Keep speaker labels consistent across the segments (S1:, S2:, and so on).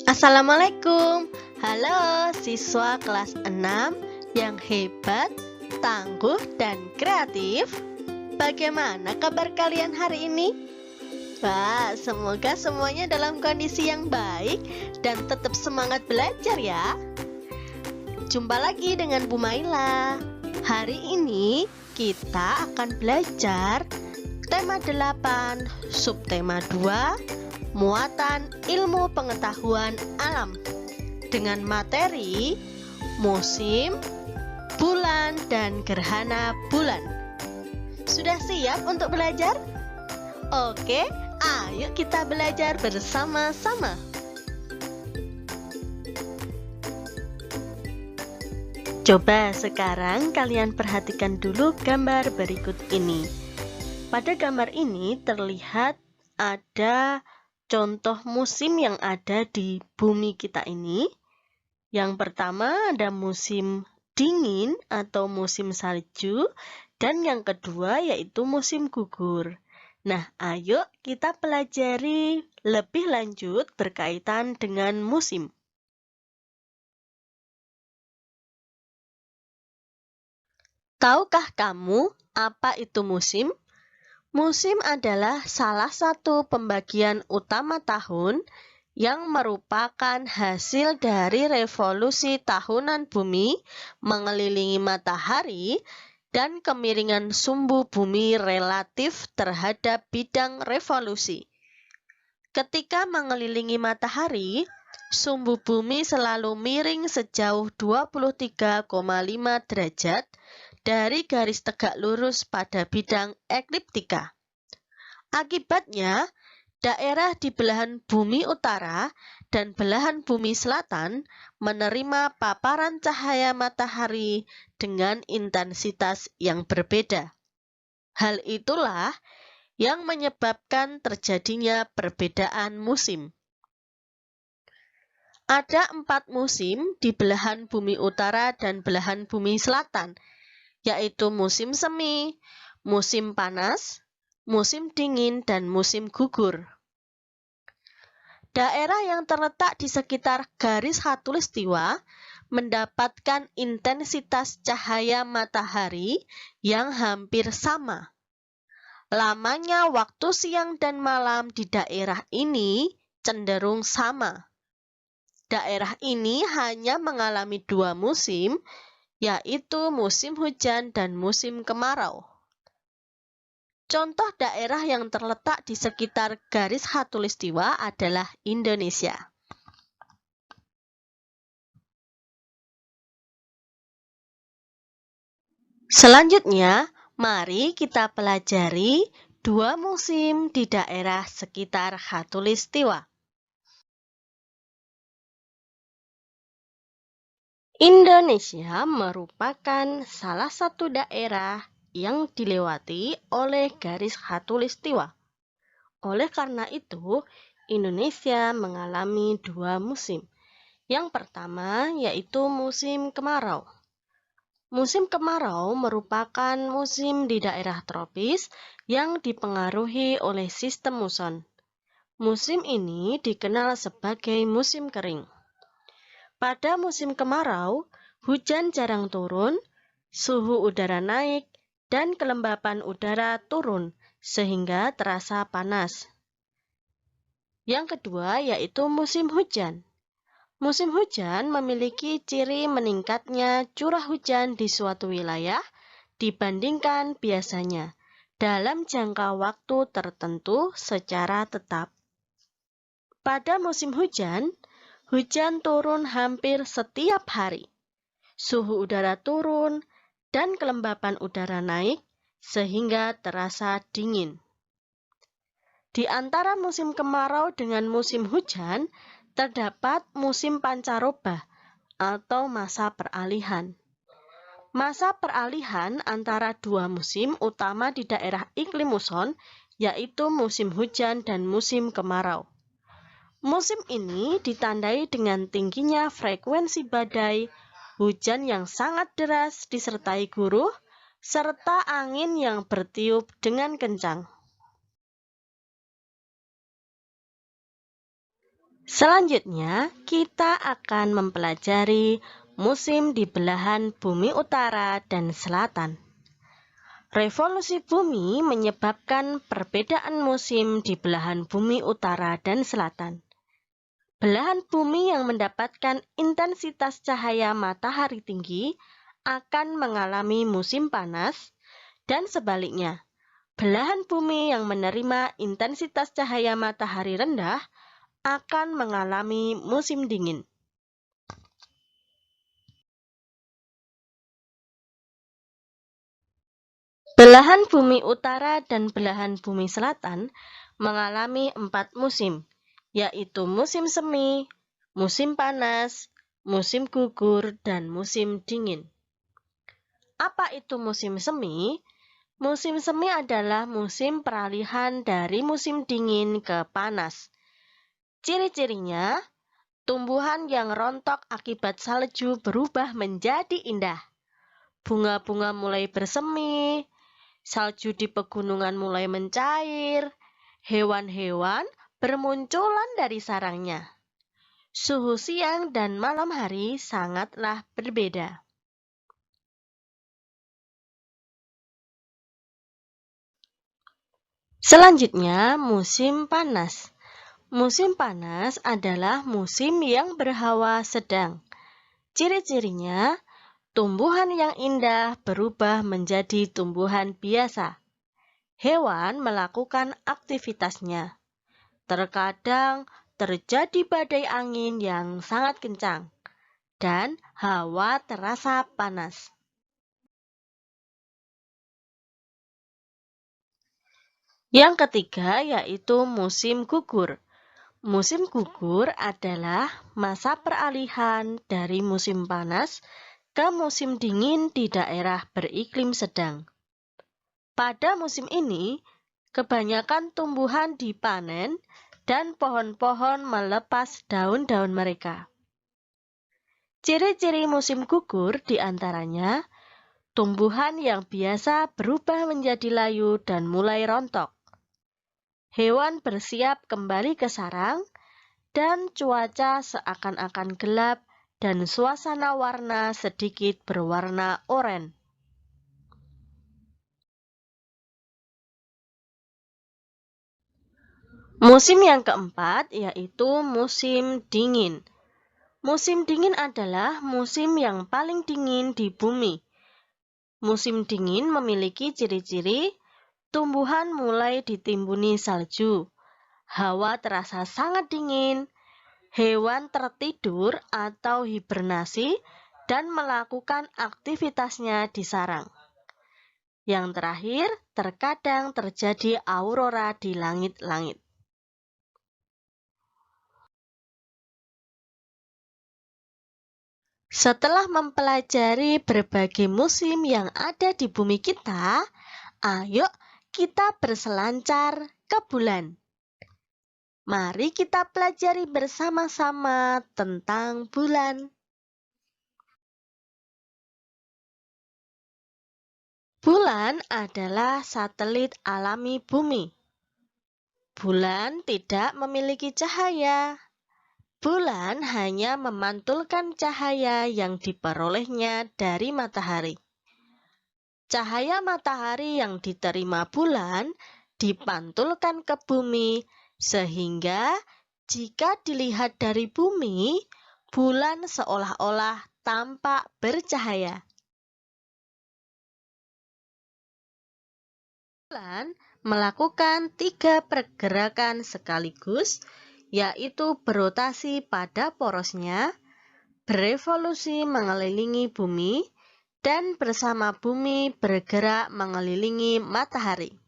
S1: Assalamualaikum. Halo siswa kelas 6 yang hebat, tangguh, dan kreatif. Bagaimana kabar kalian hari ini? Wah, semoga semuanya dalam kondisi yang baik dan tetap semangat belajar ya. Jumpa lagi dengan Bu Maila. Hari ini kita akan belajar tema 8, subtema 2, muatan ilmu pengetahuan alam dengan materi musim, bulan, dan gerhana bulan. Sudah siap untuk belajar? Oke, ayo kita belajar bersama-sama. Coba sekarang kalian perhatikan dulu gambar berikut ini. Pada gambar ini terlihat ada contoh musim yang ada di bumi kita ini. Yang pertama ada musim dingin atau musim salju, dan yang kedua yaitu musim gugur. Nah, ayo kita pelajari lebih lanjut berkaitan dengan musim. Tahukah kamu apa itu musim? Musim adalah salah satu pembagian utama tahun yang merupakan hasil dari revolusi tahunan bumi mengelilingi matahari dan kemiringan sumbu bumi relatif terhadap bidang revolusi. Ketika mengelilingi matahari, sumbu bumi selalu miring sejauh 23,5 derajat dari garis tegak lurus pada bidang ekliptika. Akibatnya, daerah di belahan bumi utara dan belahan bumi selatan menerima paparan cahaya matahari dengan intensitas yang berbeda. Hal itulah yang menyebabkan terjadinya perbedaan musim. Ada 4 musim di belahan bumi utara dan belahan bumi selatan, yaitu musim semi, musim panas, musim dingin, dan musim gugur. Daerah yang terletak di sekitar garis khatulistiwa mendapatkan intensitas cahaya matahari yang hampir sama. Lamanya waktu siang dan malam di daerah ini cenderung sama. Daerah ini hanya mengalami 2 musim, yaitu musim hujan dan musim kemarau. Contoh daerah yang terletak di sekitar garis khatulistiwa adalah Indonesia. Selanjutnya, mari kita pelajari 2 musim di daerah sekitar khatulistiwa. Indonesia merupakan salah satu daerah yang dilewati oleh garis khatulistiwa. Oleh karena itu, Indonesia mengalami 2 musim. Yang pertama yaitu musim kemarau. Musim kemarau merupakan musim di daerah tropis yang dipengaruhi oleh sistem muson. Musim ini dikenal sebagai musim kering. Pada musim kemarau, hujan jarang turun, suhu udara naik, dan kelembapan udara turun sehingga terasa panas. Yang kedua yaitu musim hujan. Musim hujan memiliki ciri meningkatnya curah hujan di suatu wilayah dibandingkan biasanya dalam jangka waktu tertentu secara tetap. Pada musim hujan, hujan turun hampir setiap hari. Suhu udara turun dan kelembapan udara naik sehingga terasa dingin. Di antara musim kemarau dengan musim hujan, terdapat musim pancaroba atau masa peralihan. Masa peralihan antara 2 musim utama di daerah iklim muson, yaitu musim hujan dan musim kemarau. Musim ini ditandai dengan tingginya frekuensi badai, hujan yang sangat deras disertai guruh, serta angin yang bertiup dengan kencang. Selanjutnya, kita akan mempelajari musim di belahan bumi utara dan selatan. Revolusi bumi menyebabkan perbedaan musim di belahan bumi utara dan selatan. Belahan bumi yang mendapatkan intensitas cahaya matahari tinggi akan mengalami musim panas, dan sebaliknya, belahan bumi yang menerima intensitas cahaya matahari rendah akan mengalami musim dingin. Belahan bumi utara dan belahan bumi selatan mengalami 4 musim, yaitu musim semi, musim panas, musim gugur, dan musim dingin. Apa itu musim semi? Musim semi adalah musim peralihan dari musim dingin ke panas. Ciri-cirinya, tumbuhan yang rontok akibat salju berubah menjadi indah. Bunga-bunga mulai bersemi, salju di pegunungan mulai mencair, hewan-hewan bermunculan dari sarangnya. Suhu siang dan malam hari sangatlah berbeda. Selanjutnya, musim panas. Musim panas adalah musim yang berhawa sedang. Ciri-cirinya, tumbuhan yang indah berubah menjadi tumbuhan biasa. Hewan melakukan aktivitasnya. Terkadang terjadi badai angin yang sangat kencang, dan hawa terasa panas. Yang ketiga yaitu musim gugur. Musim gugur adalah masa peralihan dari musim panas ke musim dingin di daerah beriklim sedang. Pada musim ini, kebanyakan tumbuhan dipanen dan pohon-pohon melepas daun-daun mereka. Ciri-ciri musim gugur diantaranya, tumbuhan yang biasa berubah menjadi layu dan mulai rontok. Hewan bersiap kembali ke sarang, dan cuaca seakan-akan gelap dan suasana warna sedikit berwarna oranye. Musim yang keempat yaitu musim dingin. Musim dingin adalah musim yang paling dingin di bumi. Musim dingin memiliki ciri-ciri tumbuhan mulai ditimbuni salju, hawa terasa sangat dingin, hewan tertidur atau hibernasi dan melakukan aktivitasnya di sarang. Yang terakhir, terkadang terjadi aurora di langit-langit. Setelah mempelajari berbagai musim yang ada di bumi kita, ayo kita berselancar ke bulan. Mari kita pelajari bersama-sama tentang bulan. Bulan adalah satelit alami bumi. Bulan tidak memiliki cahaya. Bulan hanya memantulkan cahaya yang diperolehnya dari matahari. Cahaya matahari yang diterima bulan dipantulkan ke bumi, sehingga jika dilihat dari bumi, bulan seolah-olah tampak bercahaya. Bulan melakukan 3 pergerakan sekaligus, yaitu berotasi pada porosnya, berevolusi mengelilingi bumi, dan bersama bumi bergerak mengelilingi matahari.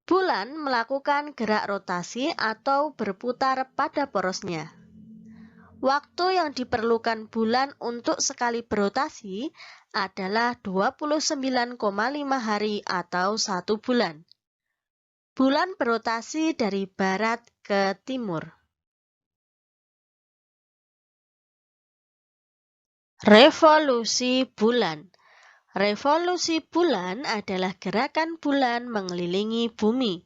S1: Bulan melakukan gerak rotasi atau berputar pada porosnya. Waktu yang diperlukan bulan untuk sekali berotasi adalah 29,5 hari atau 1 bulan. Bulan berotasi dari barat ke timur. Revolusi bulan. Revolusi bulan adalah gerakan bulan mengelilingi bumi.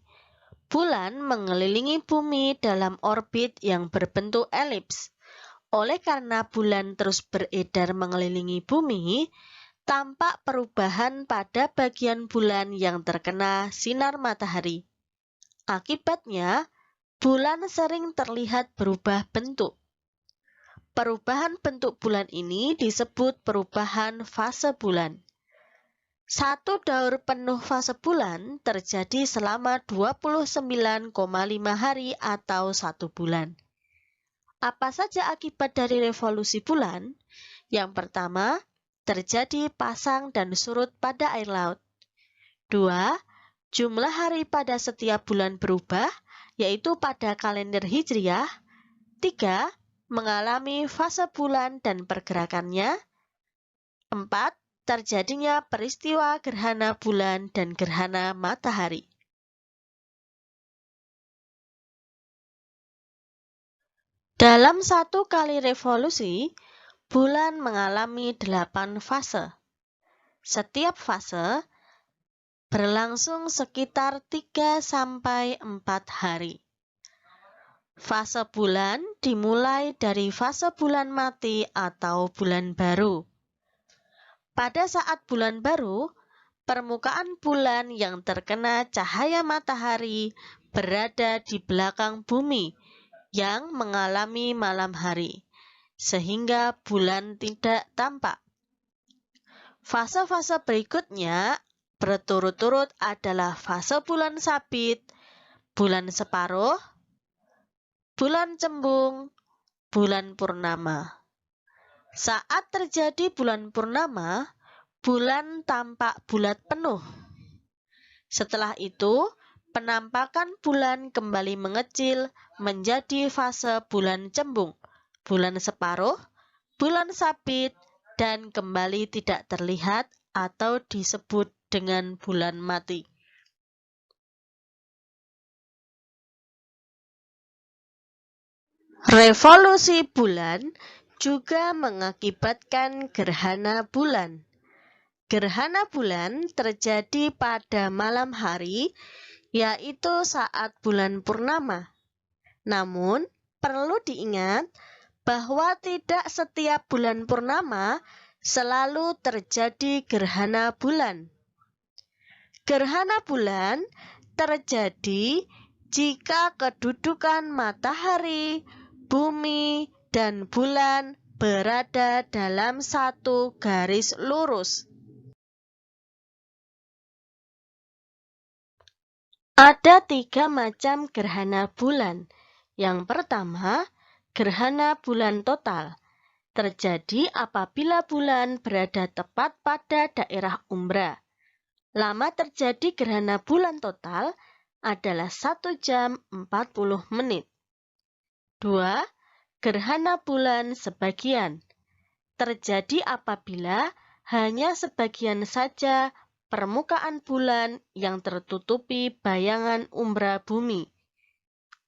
S1: Bulan mengelilingi bumi dalam orbit yang berbentuk elips. Oleh karena bulan terus beredar mengelilingi bumi, tampak perubahan pada bagian bulan yang terkena sinar matahari. Akibatnya, bulan sering terlihat berubah bentuk. Perubahan bentuk bulan ini disebut perubahan fase bulan. Satu daur penuh fase bulan terjadi selama 29,5 hari atau 1 bulan. Apa saja akibat dari revolusi bulan? Yang pertama, terjadi pasang dan surut pada air laut. 2. Jumlah hari pada setiap bulan berubah, yaitu pada kalender Hijriah. 3. Mengalami fase bulan dan pergerakannya. 4. Terjadinya peristiwa gerhana bulan dan gerhana matahari. Dalam satu kali revolusi, bulan mengalami 8 fase. Setiap fase berlangsung sekitar 3-4 hari. Fase bulan dimulai dari fase bulan mati atau bulan baru. Pada saat bulan baru, permukaan bulan yang terkena cahaya matahari berada di belakang bumi yang mengalami malam hari, sehingga bulan tidak tampak. Fase-fase berikutnya berturut-turut adalah fase bulan sabit, bulan separuh, bulan cembung, bulan purnama. Saat terjadi bulan purnama, bulan tampak bulat penuh. Setelah itu, penampakan bulan kembali mengecil menjadi fase bulan cembung, bulan separuh, bulan sabit, dan kembali tidak terlihat atau disebut dengan bulan mati. Revolusi bulan juga mengakibatkan gerhana bulan. Gerhana bulan terjadi pada malam hari, yaitu saat bulan purnama. Namun, perlu diingat bahwa tidak setiap bulan purnama selalu terjadi gerhana bulan. Gerhana bulan terjadi jika kedudukan matahari, bumi, dan bulan berada dalam satu garis lurus. Ada 3 macam gerhana bulan. Yang pertama, gerhana bulan total. Terjadi apabila bulan berada tepat pada daerah umbra. Lama terjadi gerhana bulan total adalah 1 jam 40 menit. 2. Gerhana bulan sebagian. Terjadi apabila hanya sebagian saja permukaan bulan yang tertutupi bayangan umbra bumi.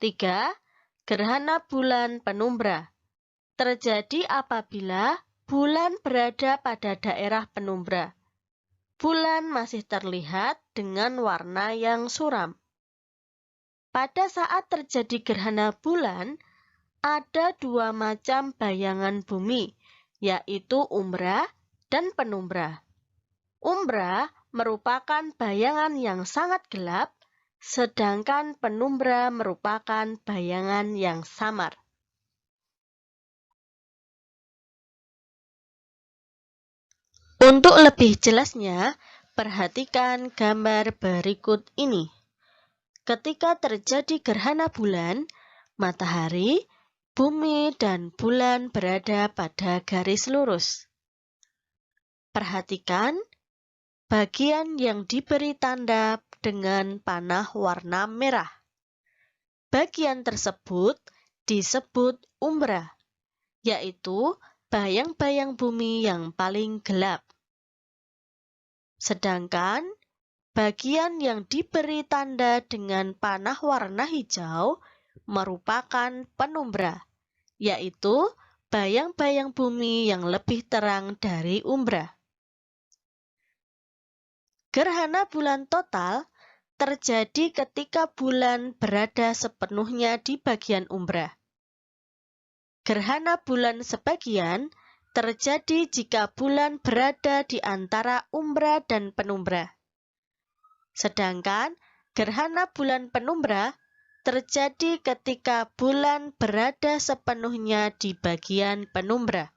S1: 3. Gerhana bulan penumbra. Terjadi apabila bulan berada pada daerah penumbra. Bulan masih terlihat dengan warna yang suram. Pada saat terjadi gerhana bulan, ada 2 macam bayangan bumi, yaitu umbra dan penumbra. Umbra merupakan bayangan yang sangat gelap, sedangkan penumbra merupakan bayangan yang samar. Untuk lebih jelasnya, perhatikan gambar berikut ini. Ketika terjadi gerhana bulan, matahari, bumi, dan bulan berada pada garis lurus. Perhatikan bagian yang diberi tanda dengan panah warna merah. Bagian tersebut disebut umbra, yaitu bayang-bayang bumi yang paling gelap. Sedangkan bagian yang diberi tanda dengan panah warna hijau merupakan penumbra, yaitu bayang-bayang bumi yang lebih terang dari umbra. Gerhana bulan total terjadi ketika bulan berada sepenuhnya di bagian umbra. Gerhana bulan sebagian terjadi jika bulan berada di antara umbra dan penumbra. Sedangkan gerhana bulan penumbra terjadi ketika bulan berada sepenuhnya di bagian penumbra.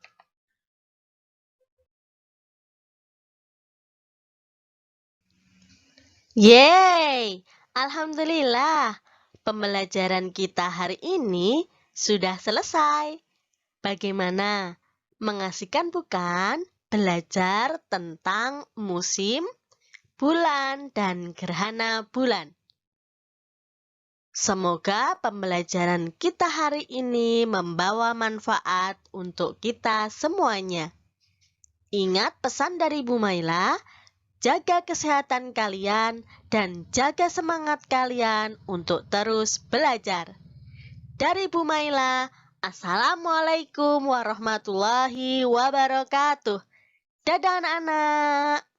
S1: Yeay! Alhamdulillah, pembelajaran kita hari ini sudah selesai. Bagaimana? Mengasihkan bukan? Belajar tentang musim, bulan, dan gerhana bulan. Semoga pembelajaran kita hari ini membawa manfaat untuk kita semuanya. Ingat pesan dari Bu Maila, jaga kesehatan kalian dan jaga semangat kalian untuk terus belajar. Dari Bu Maila, Assalamualaikum warahmatullahi wabarakatuh. Dadah anak-anak.